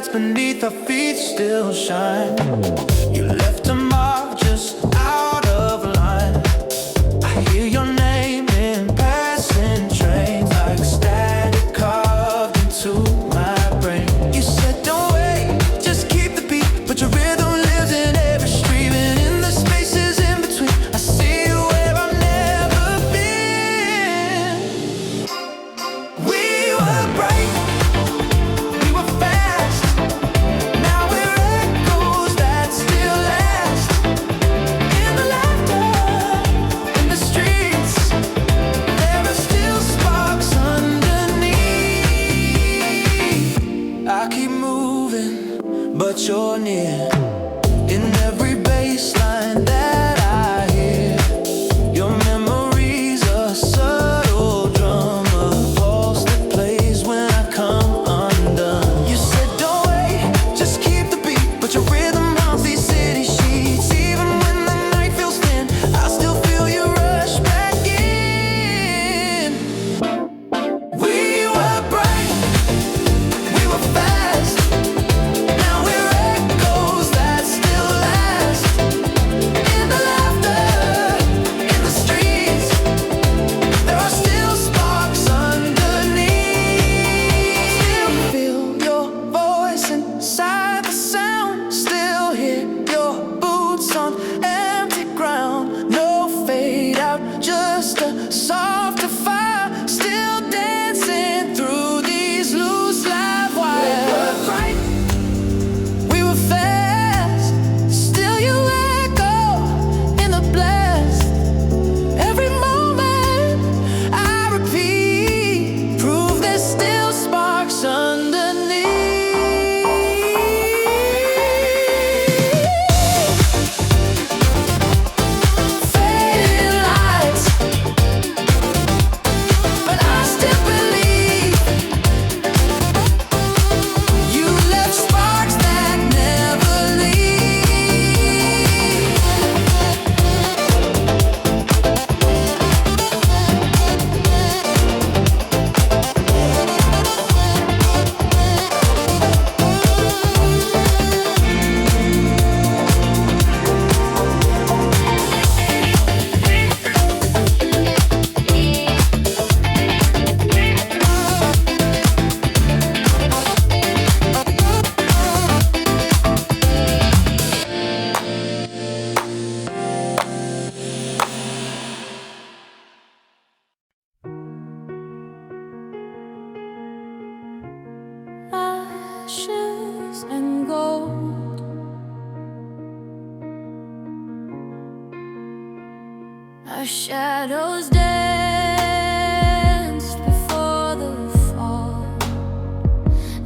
lights beneath our feet still shine. You left a mark just out of line. I hear your name in passing trains, like static carved into my brain. You said don't wait, just keep the beat, but your rhythm lives in every street. And in the spaces in between, I see you where I've never been. We were bright, we were fast. Now we're echoes that still last. In the laughter, in the streets, there are still sparks underneath. I keep moving, but you're near. In every baseline that I hear, your memory's a subtle drum, a pulse that plays when I come undone. You said don't wait, just keep the beat, but your rhythm haunts these city sheets. Even when the night feels thin, I still feel you rush back in. We were bright, we were fast. Now we're echoes that still last. In the laughter, in the streets, there are still sparks underneath. Still feel your voice inside the sound. Still hear your boots on empty ground. No fade out, just a softer fire. Still dancing through these loose live wires. We were bright, we were fast. Still you echo in the blast. Every moment I repeat, prove there's still sparks underneath. Fading lights, but I still believe you left sparks that never leave. Ashes and gold, our shadows danced before the fall.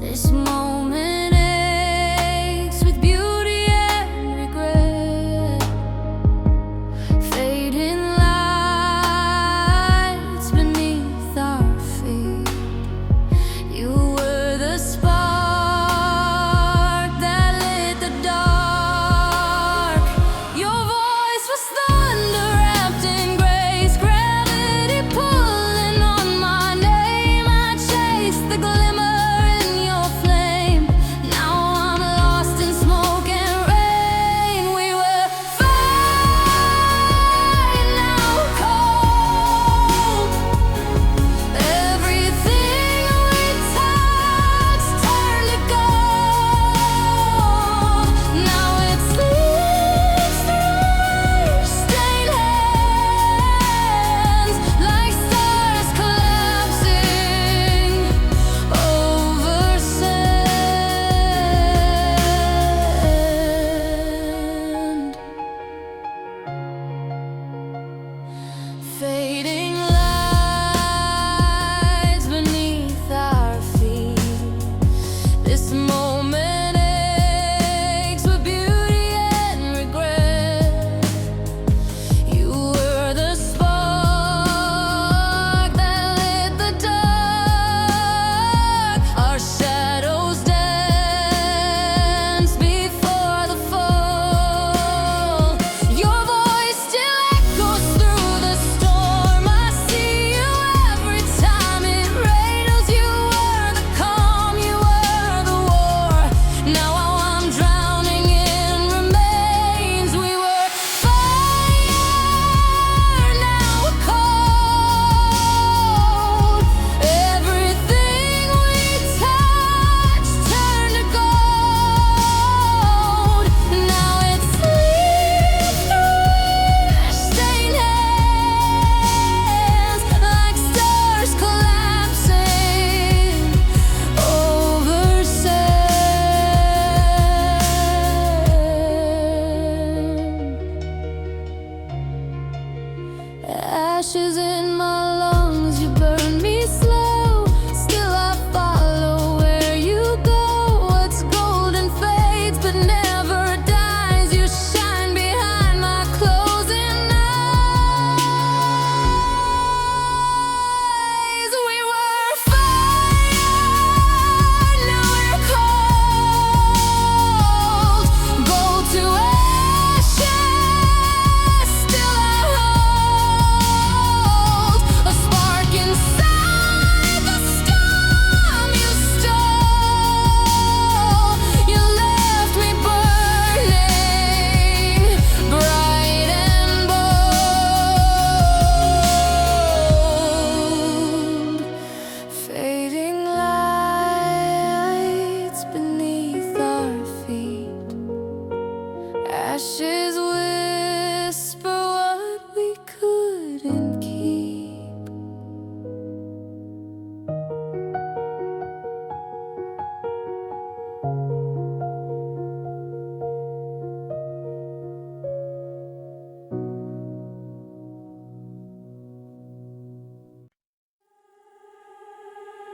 This moment aches with beauty and regret. Fading lights beneath our feet. You were the spark that lit the dark. Your voice was thunder wrapped in grace, grounded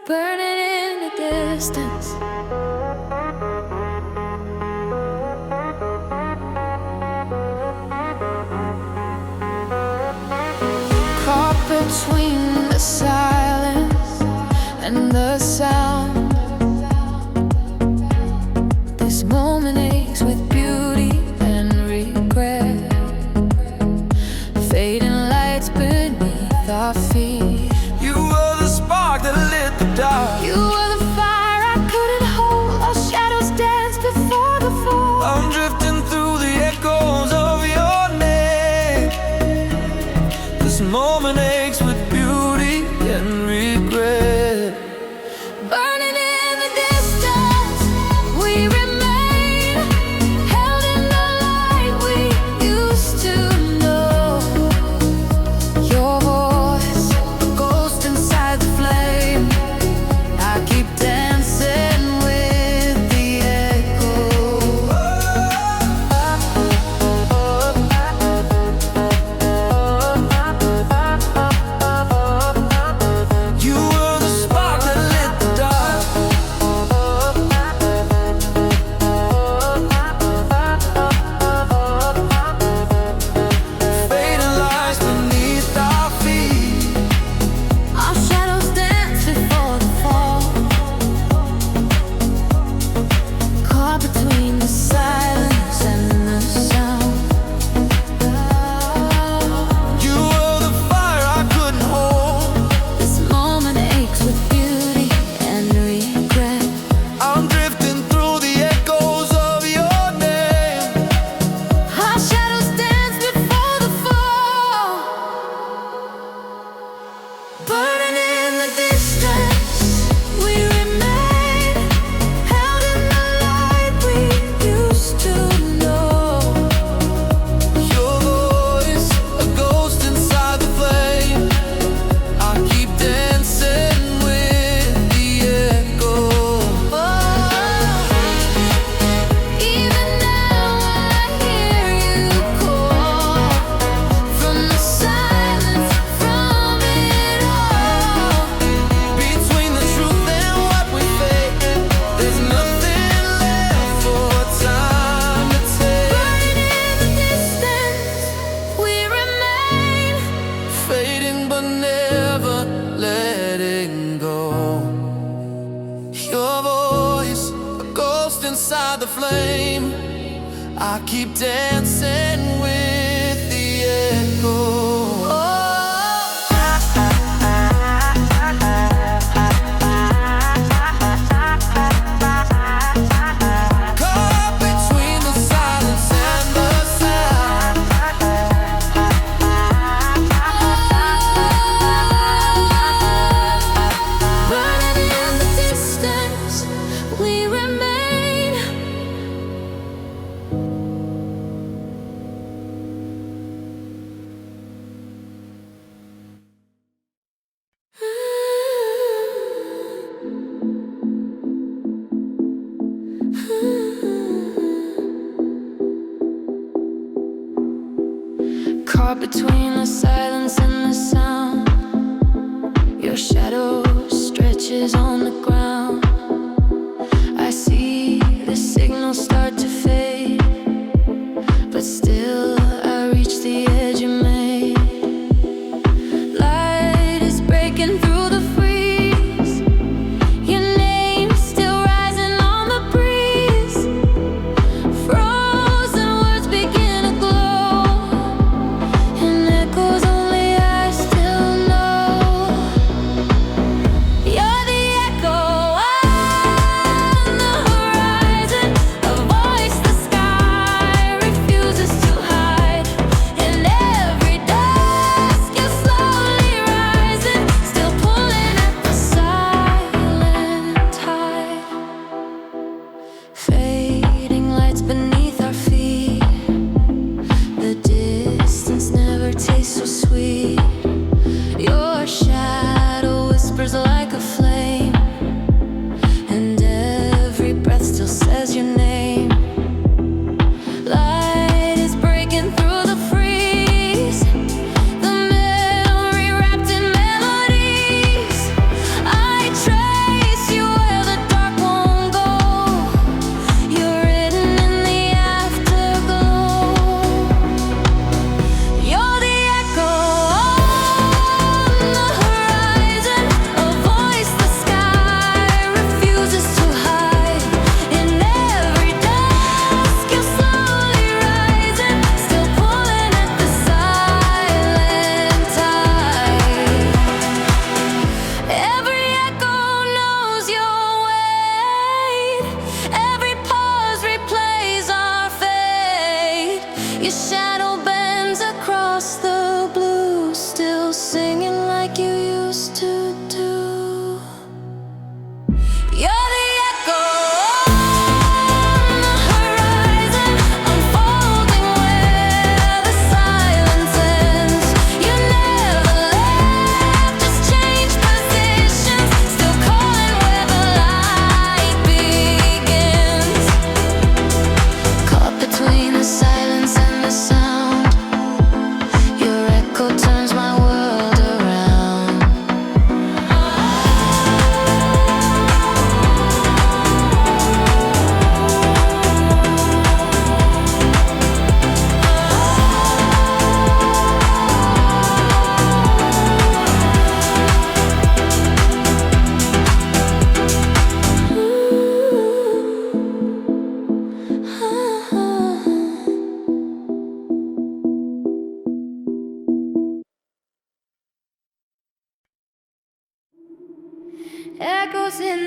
burning in the distance. Caught between the silence and the sound. This moment aches with beauty and regret. Fading lights beneath our feet. You were the spark that lit the dark. You were the fire I couldn't hold. Our shadows dance before the fall. I'm drifting through the echoes of your name. This moment aches with beauty and regret. Burning in the distance, we remain. Held in the light we used to know. Your voice, a ghost inside the flame. I keep dancing with the echo. You were the spark that lit the dark. Fading lights beneath our feet. Our shadows dance before the fall. Caught between the silence and the sound. You were the fire I couldn't hold. This moment aches with beauty and regret. I'm drifting through the echoes of your name. Our shadows dance before the fall. Burning in the distance, we remain. Held in the light we used to know. Your voice, a ghost inside the flame. I keep dancing with the echo. Even now I hear you call. From the silence, from it all. Between the truth and what we fake, there's nothing left for time to take. Burning in the distance, we remain. Fading but never letting go. Your voice, a ghost inside the flame. I keep dancing with the echo. Caught between the silence and the sound. Burning in the distance, we remain. Caught between the silence and the sound. Your shadow stretches on the ground. I see the signals start to fade, but still I reach the edge you made. Light is breaking through the freeze. Your name still rising on the breeze. Frozen words begin to glow, and echoes only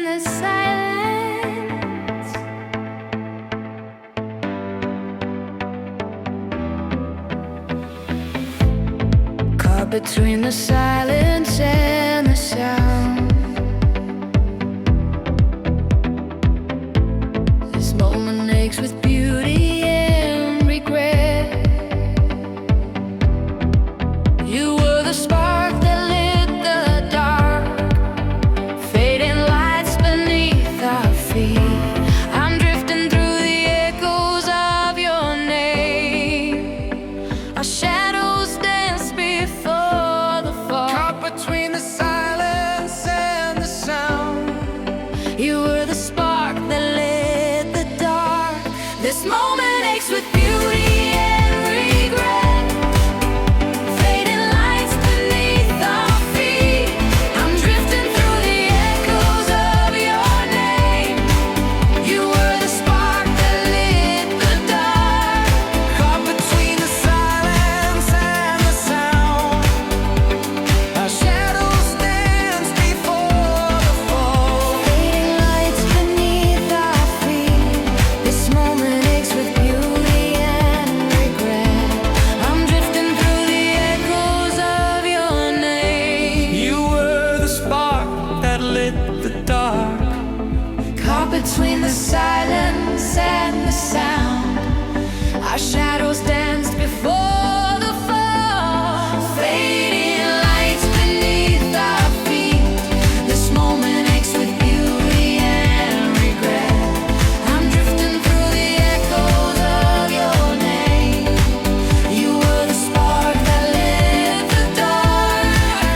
the silence. Caught between the silence and the sound. This moment aches with beauty and regret. You were the spark that lit the dark, fading lights beneath our feet. I'm drifting through the echoes of your name. Our shadows dance before the fall. Caught between the silence and the sound. You were the spark that lit the dark. This moment aches with beauty and regret. Fading lights beneath our feet. I'm drifting through the echoes of your name. You were the spark that lit the dark. Caught between the silence and the sound. Our shadows dance before the fall. Fading lights beneath our feet. This moment aches with beauty and regret. I'm drifting through the echoes of your name. You were the spark that lit the dark. Caught between the silence and the sound. Our shadows danced before the fall. Fading lights beneath our feet. This moment aches with beauty and regret. I'm drifting through the echoes of your name. You were the spark that lit the dark.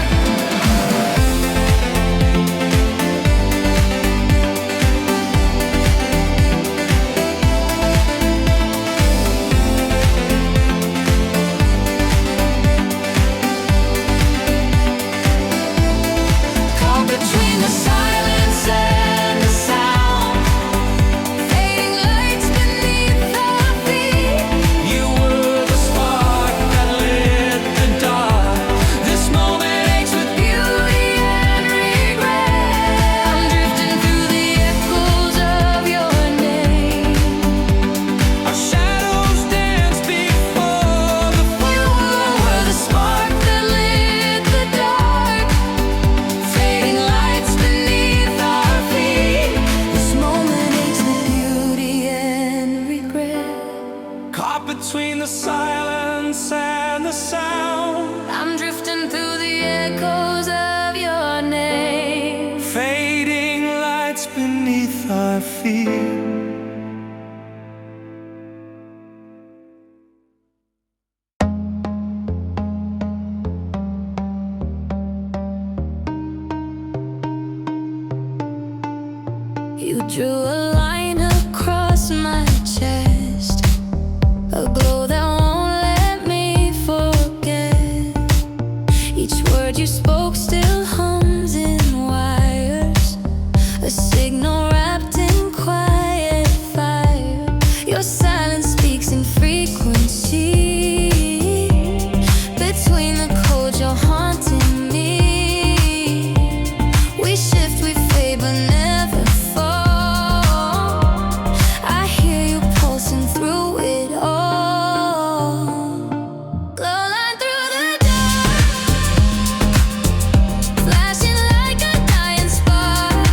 Caught between the silence and the sound. Fading lights beneath our feet. You were the spark that lit the dark. This moment aches with Beauty and regret. I'm drifting through the echoes of your name. our shadows dance before the You were the spark that lit the dark. Fading lights beneath our feet. This moment aches with beauty and regret. Caught between the silence and the sound. I'm drifting through the echoes of your name. Fading lights beneath our feet. You drew a line across my chest, a glow that won't let me forget. Each word you spoke still hums in wires, a signal wrapped in quiet fire. Your silence speaks in frequency. Between the cold, you're haunting me. We shift, we fade, but never fall. I hear you pulsing through it all. Glow line through the dark, flashing like a dying spark.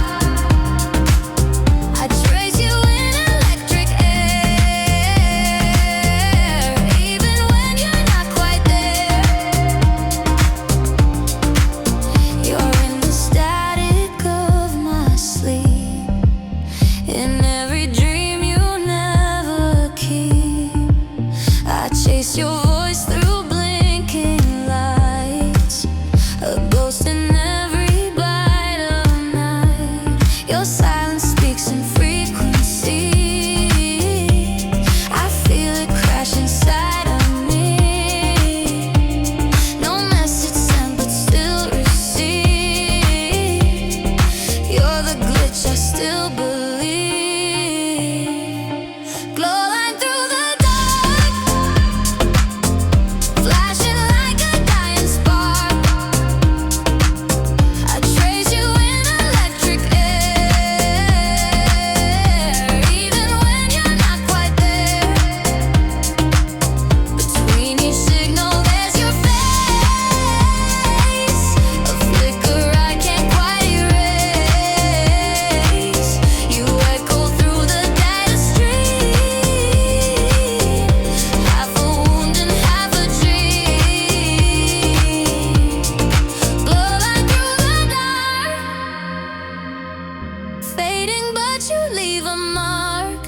a mark.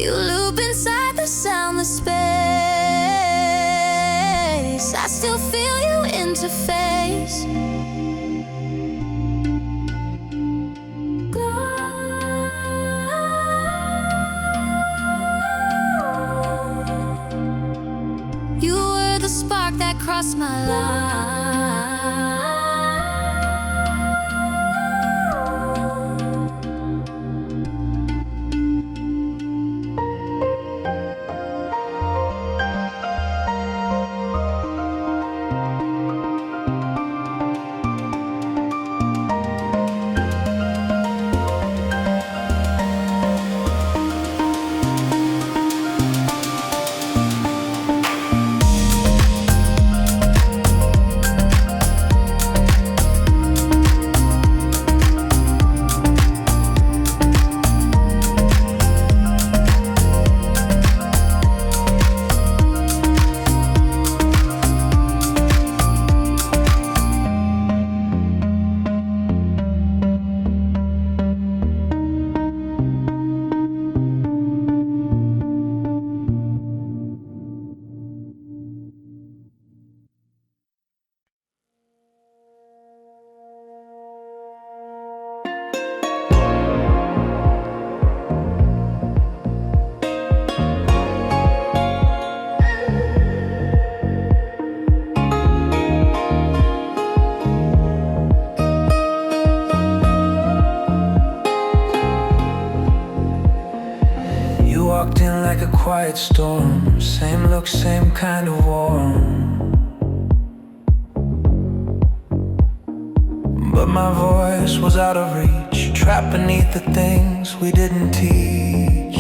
You loop inside the soundless space. I still feel you interface. You were the spark that crossed my line. Walked in like a quiet storm. Same look, same kind of warm. But my voice was out of reach, trapped beneath the things we didn't teach.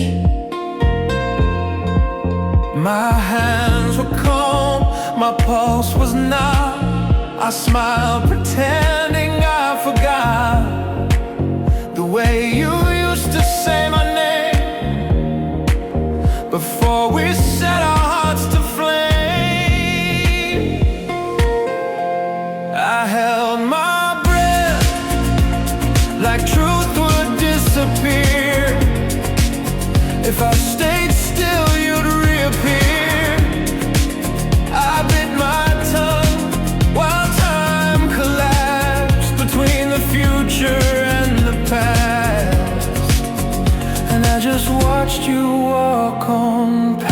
My hands were calm, my pulse was not. I smiled, pretending I forgot the way you used to say my name before we set our hearts to flame. I held my breath like truth would disappear. If I stayed still, you'd reappear. I bit my tongue while time collapsed between the future and the past, and I just watched you walk on past.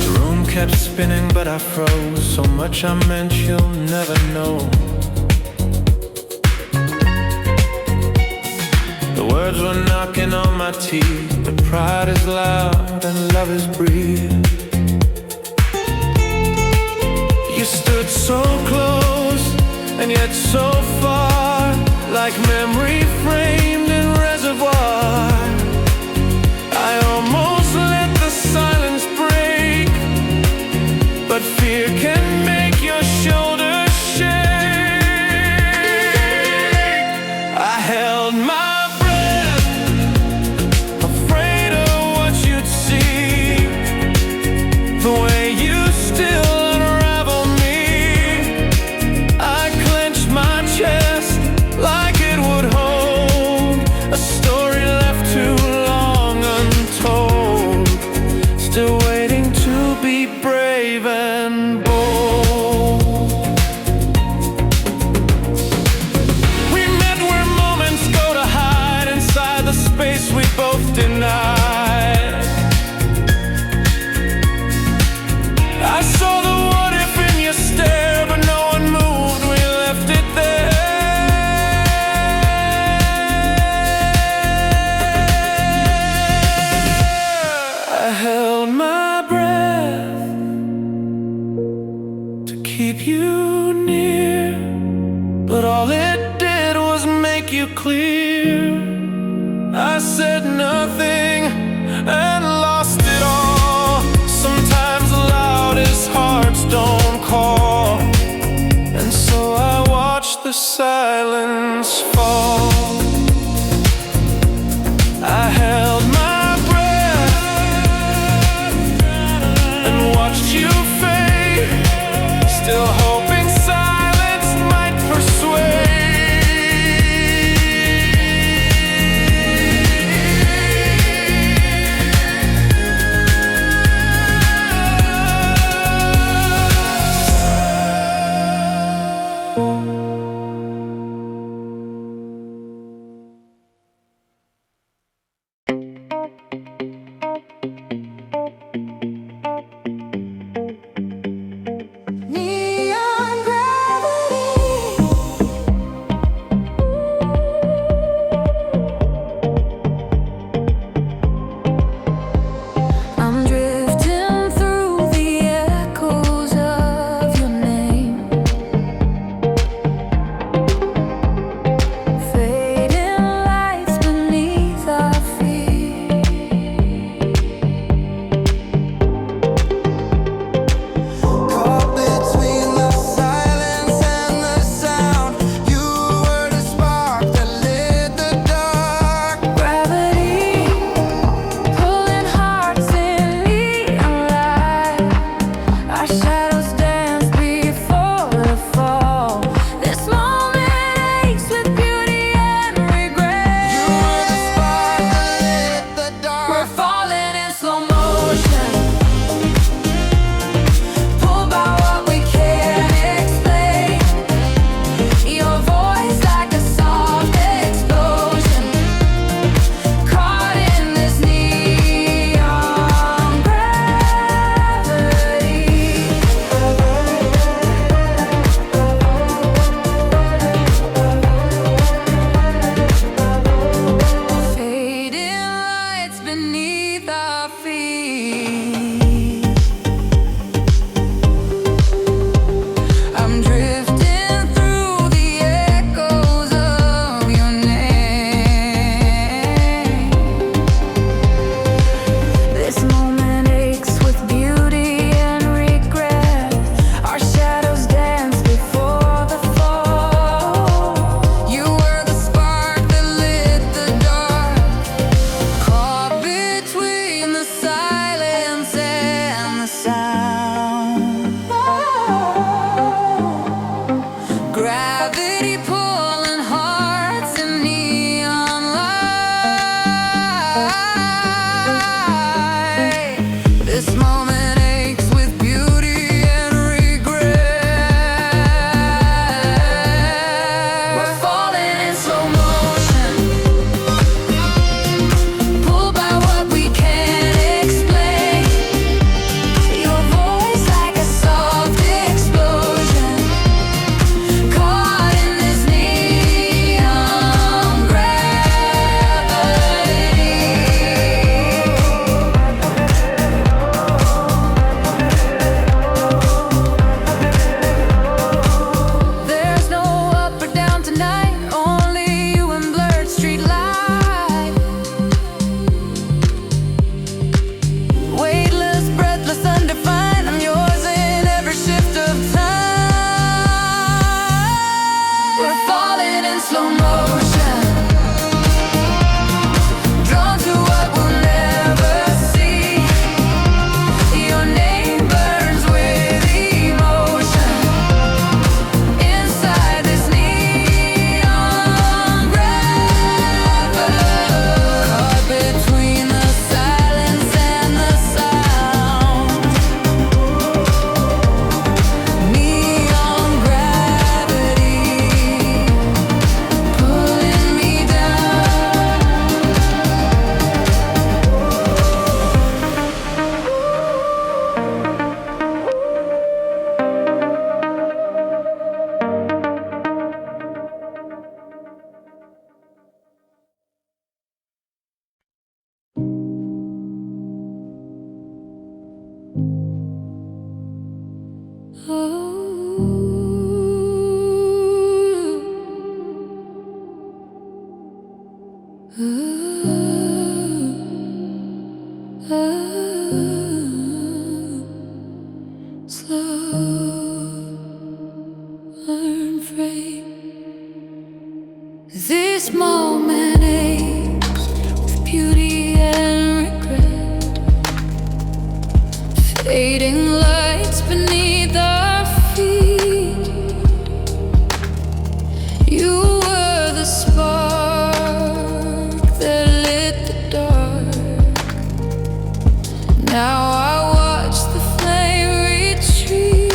The room kept spinning, but I froze. So much I meant you'll never know. The words were knocking on my teeth, but pride is loud and love is brief. You stood so close and yet so far, like memory framed in reservoir. I almost let the silence break, but fear can make your shoulders shake. I held my the way you still unravel me. I clenched my chest like it would hold a story left too long untold, still waiting to be brave and bold. We met where moments go to hide inside the space we both denied. I saw the what if in your stare, but no one moved, we left it there. I held my breath to keep you near, but all it did was make you clear. I said nothing and lost it all. Sometimes the loudest hearts don't call. the silence fall. I held my breath and watched you fade, still hoping silence might persuade. Neon gravity. I'm drifting through the echoes of your name, fading lights beneath our feet. Caught between the silence and the sound, you were the spark that lit the dark. Gravity pulling hearts in neon light. Our shadows dance before the fall. This moment aches with beauty and regret. You were the spark that lit the dark. We're falling in slow motion, pulled by what we can't explain. Your voice like a soft explosion, caught in this neon gravity. Fading lights beneath our feet. I'm drifting through the echoes of your name. This moment aches with beauty and regret. Our shadows dance before the fall. You were the spark that lit the dark, caught between the silence and the sound. Gravity pulling hearts in neon light. This moment aches with beauty and regret. We're falling in slow motion, pulled by what we can't explain. Your voice like a soft explosion, caught in this neon gravity. There's no up or down tonight, only you and blurred street light. Weightless, breathless, undefined, I'm yours in every shift of time. We're falling in slow motion, drawn to what we'll never see. Your name burns with emotion, inside this neon gravity. Caught between the silence and the sound. Neon gravity pulling me down. Slow, unafraid. This moment aches with beauty and regret. Fading lights beneath our feet. You were the spark that lit the dark. Now I watch the flame retreat.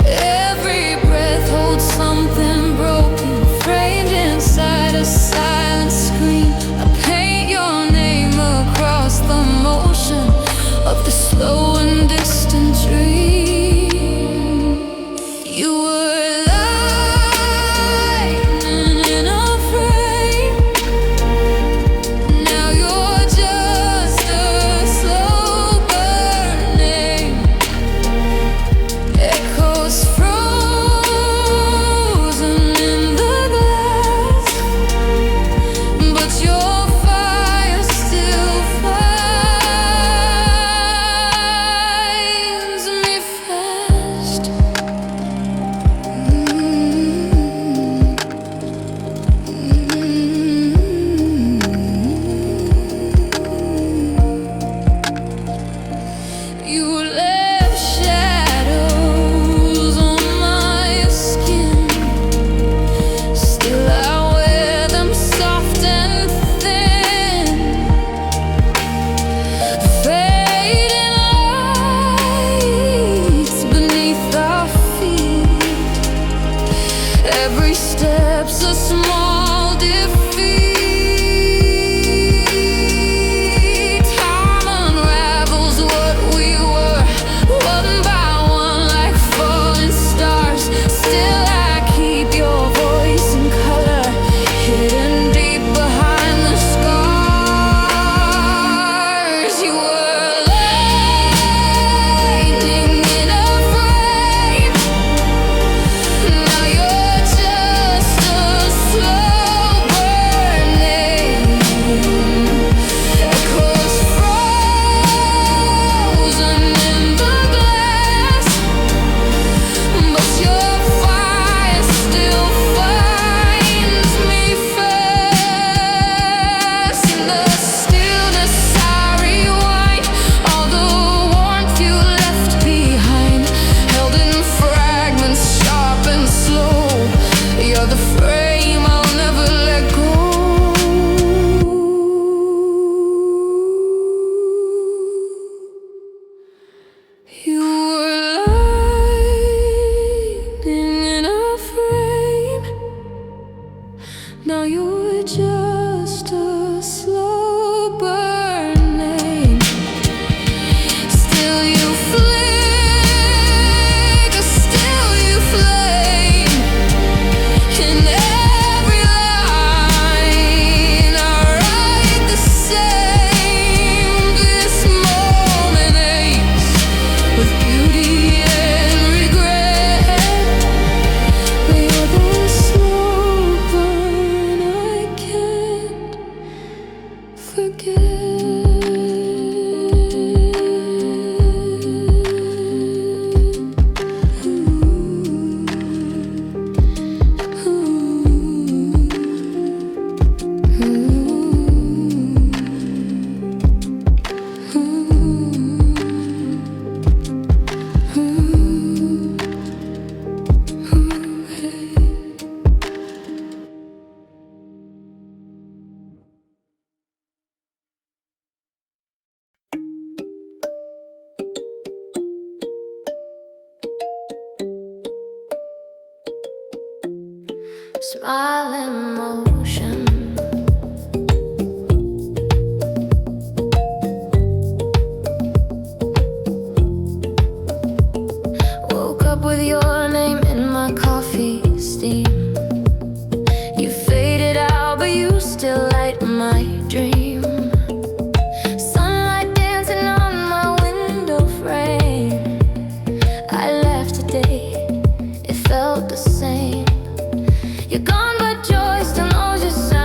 Every breath holds something broken, framed inside a silent scream. I paint your name across the motion of the slow and distant dream. You were lightning in a frame. Now you're just a slow burning. Echoes frozen in the glass, but your fire still finds me fast. You left shadows on my skin. Still I wear them soft and thin. Fading lights beneath our feet. Every step's a small defeat. Time unravels what we were, one by one, like falling stars. Still I keep your voice in color, hidden deep behind the scars. You were lightning in a frame. Now you're just a slow burning. Echoes frozen in the glass, but your fire still finds me fast. In the stillness I rewind all the warmth you left behind, held in fragments sharp and slow. You're the frame I'll never let go. You were lightning in a frame. Now you're just a slow burning. Still you flicker, still you flame. In every line I write the same. This moment aches with beauty and regret. But you're the slow burn I can't forget. Smile in motion. Woke up with your name in my coffee steam. You faded out, but you still light my dream. Sunlight dancing on my window frame. I left today, it felt the same. You're gone, but joy still knows your sound.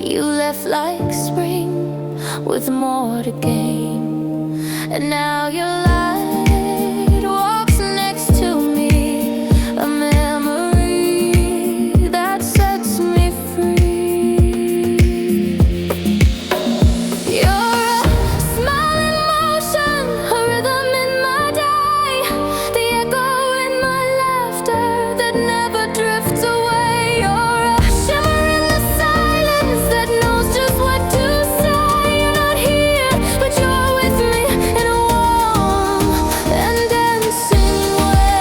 You left like spring with more to gain, and now your light walks next to me, a memory that sets me free. You're a smile in motion, a rhythm in my day, the echo in my laughter that never drifts away. You're a shimmer in the silence that knows just what to say. You're not here, but you're with me in a warm and dancing way.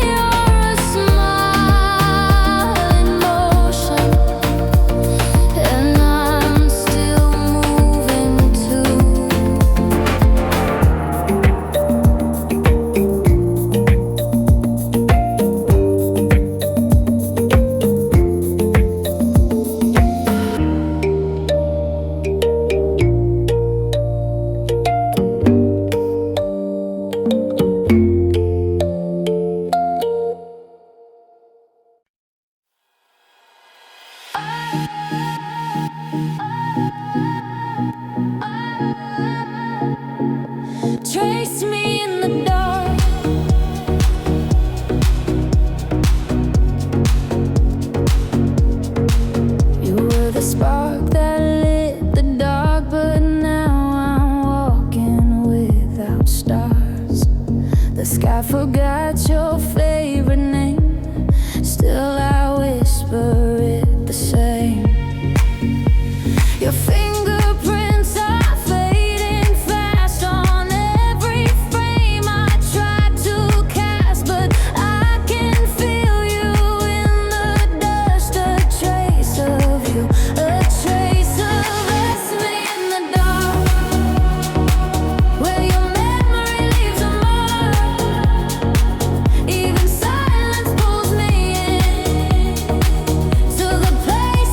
You're a smile in motion, and I'm still moving too. Trace me in the dark. You were the spark that lit the dark, but now I'm walking without stars. The sky forgot your favorite name, still I whisper it the same. Your fingerprints are fading fast on every frame I try to cast, but I can feel you in the dust. A trace of you, a trace of us. Me in the dark, where your memory leaves a mark. Even silence pulls me in to the place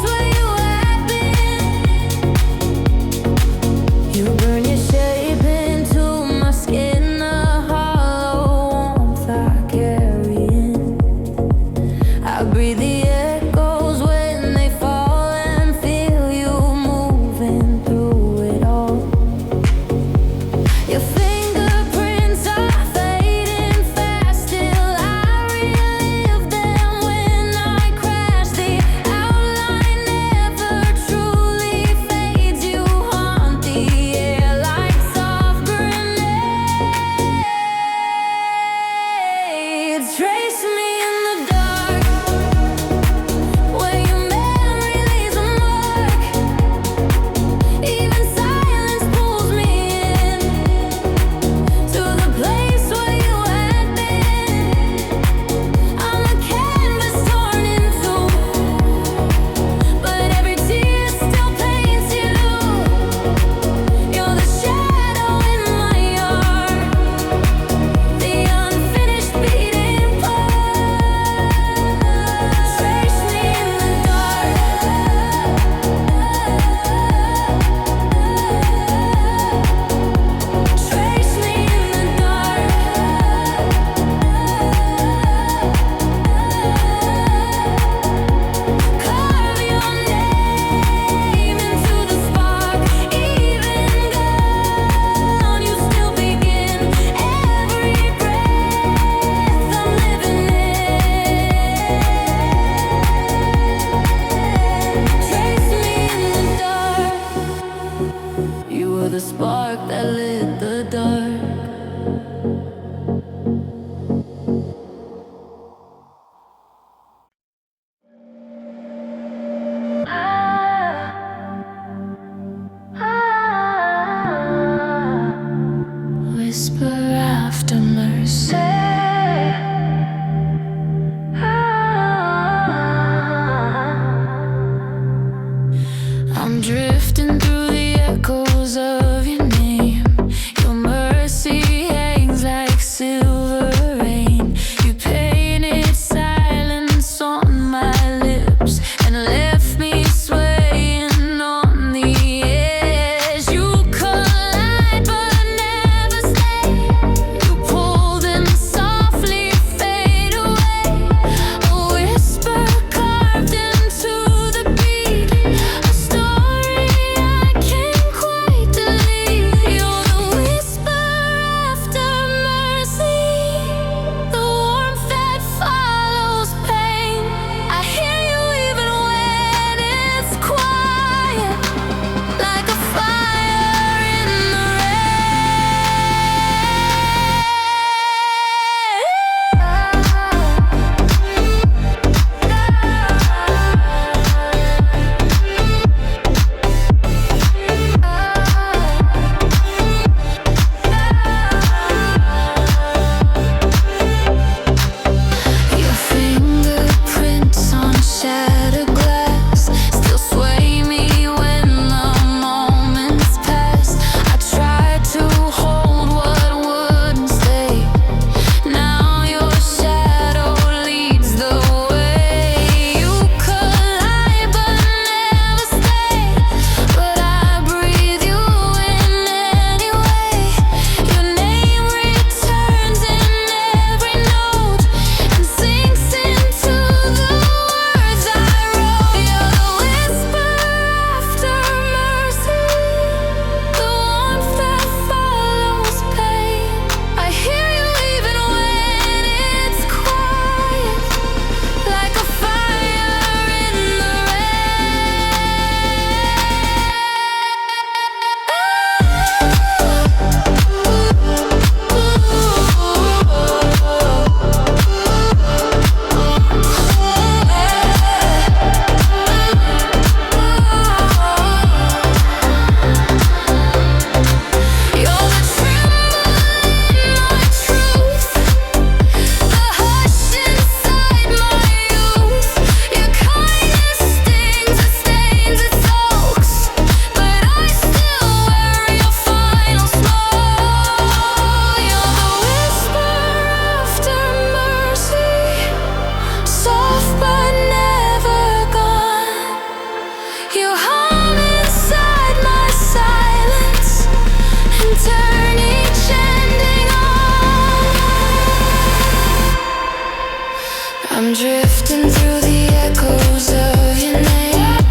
I'm drifting through the echoes of your name.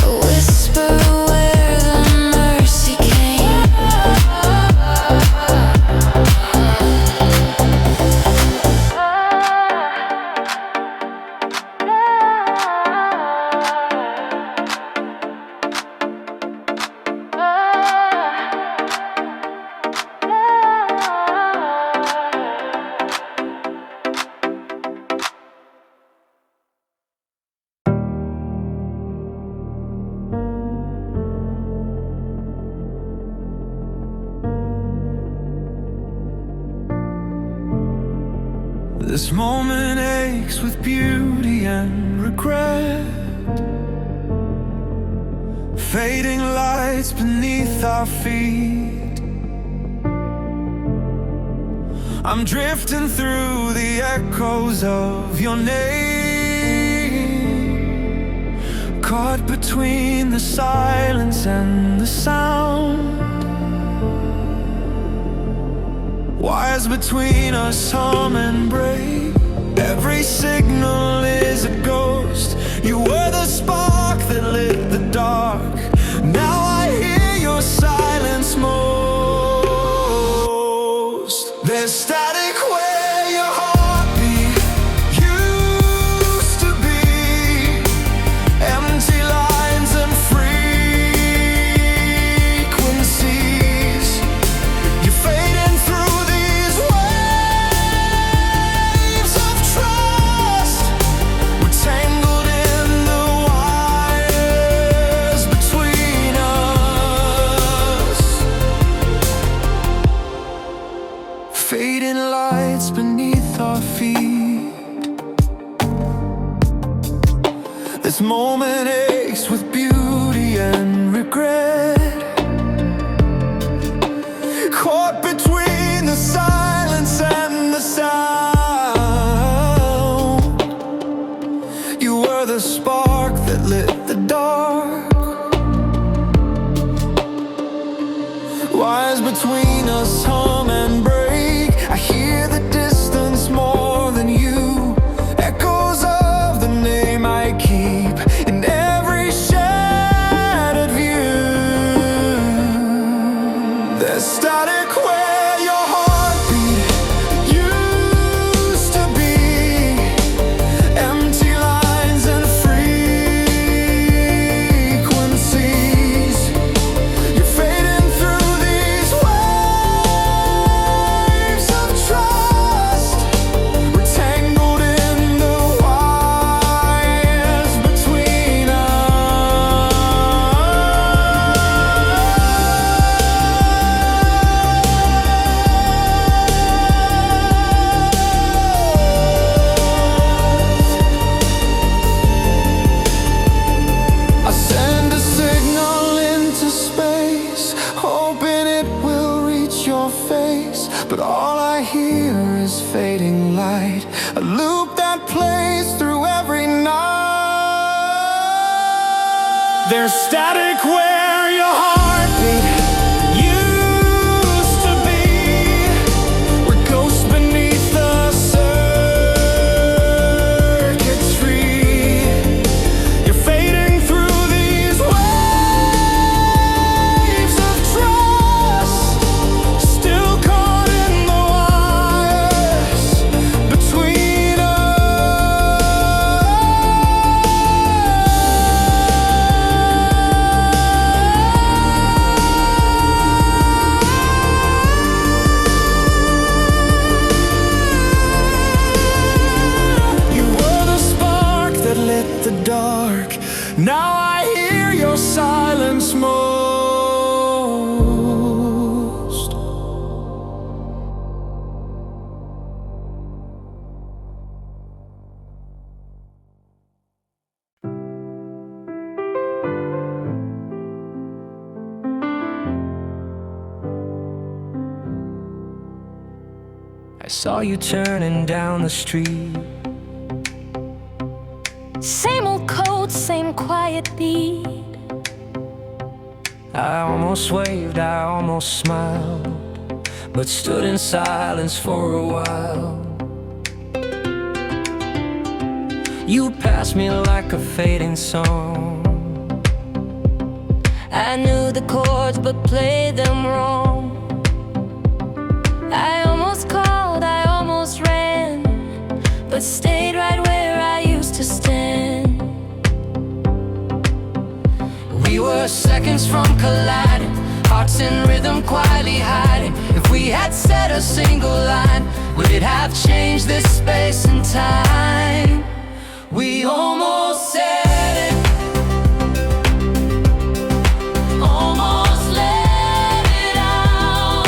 A whisper where the mercy came. This moment aches with beauty and regret. Fading lights beneath our feet. I'm drifting through the echoes of your name, caught between the silence and the sound. Wires between us hum and break. Every signal is a ghost. You were the spark that lit the dark. Now I hear your silence most. There's static where your heartbeat used to be. Empty lines and frequencies. You're fading through these waves of trust. We're tangled in the wires between us. Fading lights beneath our feet. This moment aches with beauty and regret. Caught between the silence and the sound. You were the spark that lit the dark. Wires between us hum and break. I hear the distance more than you. Echoes of the name I keep in every shattered view. There's static where your heartbeat used to be. Empty lines and frequencies. You're fading through these waves of trust. We're tangled in the wires between us. I send a signal into space, hoping it will reach your face. But all I hear is fading light, a loop that plays through every night. There's static where your heartbeat used to be. We're ghosts beneath the circuitry. You're fading through these waves of trust. Still caught in the wires between us. You were the spark that lit the dark. Now I hear your silence most. I saw you turning down the street. Same old code, same quiet beat. I almost waved, I almost smiled, but stood in silence for a while. You passed me like a fading song. I knew the chords but played them wrong. I almost called, I almost ran, but stayed right where I used to stand. We were seconds from colliding, hearts in rhythm quietly hiding. If we had said a single line, would it have changed this space and time? We almost said it, almost let it out.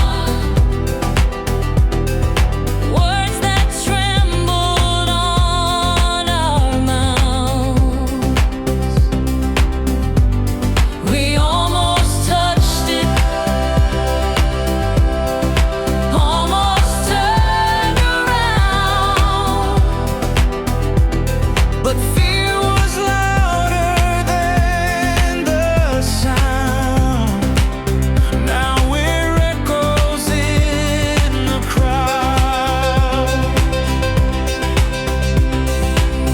Words that trembled on our mouths. We almost touched it, almost turned around, but fear was louder than the sound. Now we're echoes in the crowd.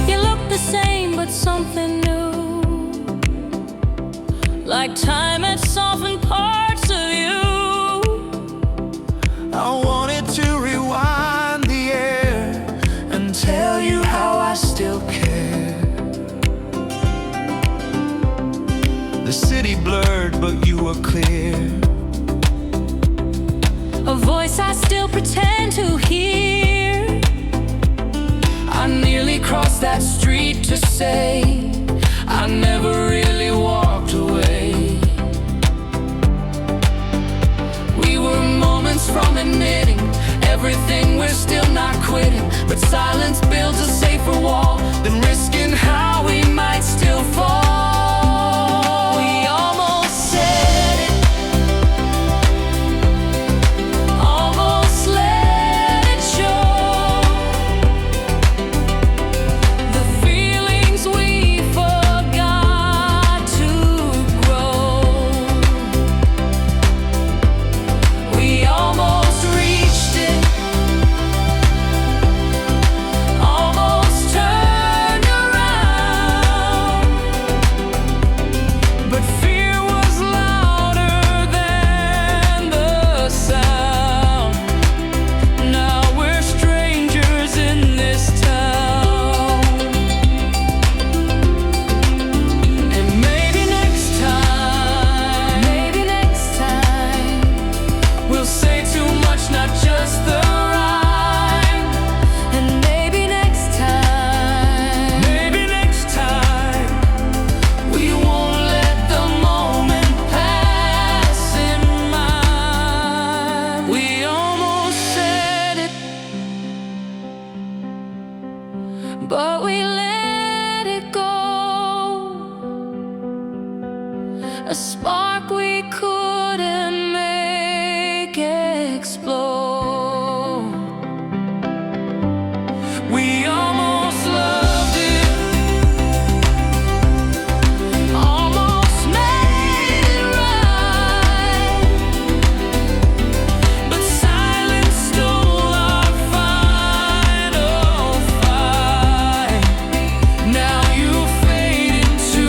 You look the same, but something new, like time had softened parts of you. I wanted to rewind the air and tell you how I still care. The city blurred, but you were clear. A voice I still pretend to hear. I nearly crossed that street to say I never really walked away. We were moments from admitting everything, we're still not quitting. But silence builds a safer wall than risking how we might still fall. We almost said it, almost let it show. The feelings we forgot to grow. We almost reached it, almost turned around, but fear was louder than the sound. Now we're strangers in this town. And maybe next time, we'll say too much, not just the rhyme. And maybe next time, we won't let the moment pass in mind. We almost said it, but we let it go. A spark we couldn't make explode. We almost loved it, almost made it right, but silence stole our final fight. Now you fade into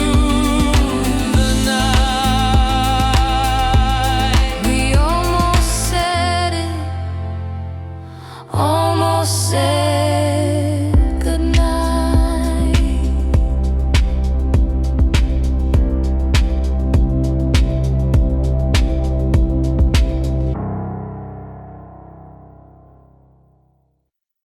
the night. We almost said it, almost said